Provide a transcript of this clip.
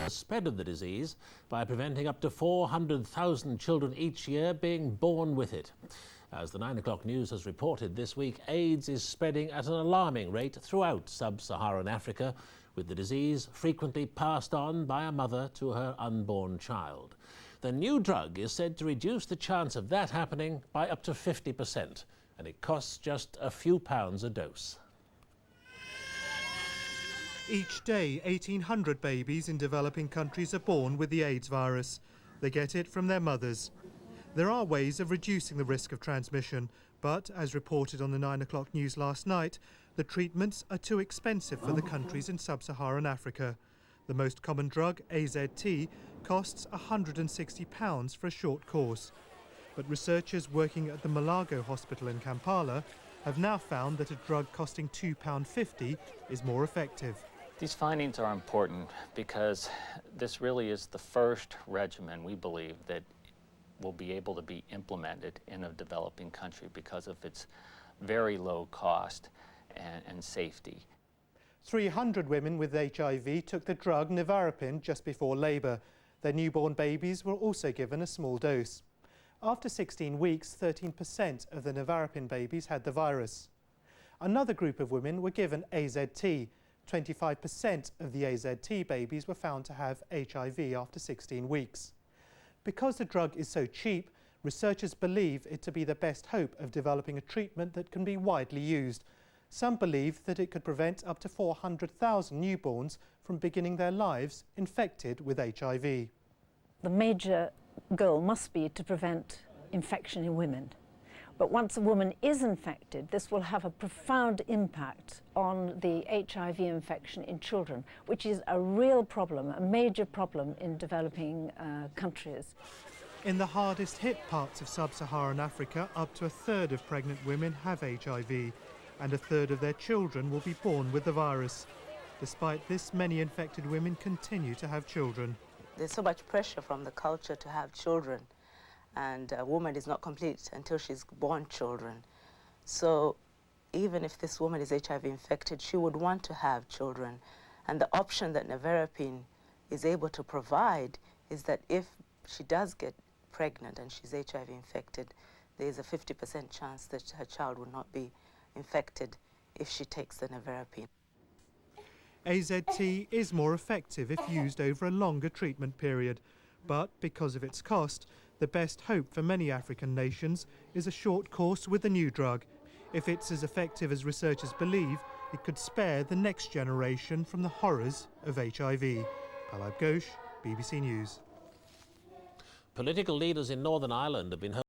the spread of the disease by preventing up to 400,000 children each year being born with it. As the 9 o'clock news has reported this week, AIDS is spreading at an alarming rate throughout sub-Saharan Africa, with the disease frequently passed on by a mother to her unborn child. The new drug is said to reduce the chance of that happening by up to 50%, and it costs just a few pounds a dose. Each day, 1,800 babies in developing countries are born with the AIDS virus. They get it from their mothers. There are ways of reducing the risk of transmission, but, as reported on the 9 o'clock news last night, the treatments are too expensive for the countries in sub-Saharan Africa. The most common drug, AZT, costs £160 for a short course. But researchers working at the Malago Hospital in Kampala have now found that a drug costing £2.50 is more effective. These findings are important because this really is the first regimen, we believe, that will be able to be implemented in a developing country because of its very low cost and safety. 300 women with HIV took the drug nevirapine just before labour. Their newborn babies were also given a small dose. After 16 weeks, 13% of the nevirapine babies had the virus. Another group of women were given AZT. 25% of the AZT babies were found to have HIV after 16 weeks. Because the drug is so cheap, researchers believe it to be the best hope of developing a treatment that can be widely used. Some believe that it could prevent up to 400,000 newborns from beginning their lives infected with HIV. The major goal must be to prevent infection in women. But once a woman is infected, this will have a profound impact on the HIV infection in children, which is a real problem, a major problem in developing countries. In the hardest hit parts of sub-Saharan Africa, up to a third of pregnant women have HIV, and a third of their children will be born with the virus. Despite this, many infected women continue to have children. There's so much pressure from the culture to have children, and a woman is not complete until she's born children. So even if this woman is HIV infected, she would want to have children. And the option that nevirapine is able to provide is that if she does get pregnant and she's HIV infected, there's a 50% chance that her child will not be infected if she takes the nevirapine. AZT is more effective if used over a longer treatment period, but because of its cost, the best hope for many African nations is a short course with the new drug. If it's as effective as researchers believe, it could spare the next generation from the horrors of HIV. Palab Ghosh, BBC News. Political leaders in Northern Ireland have been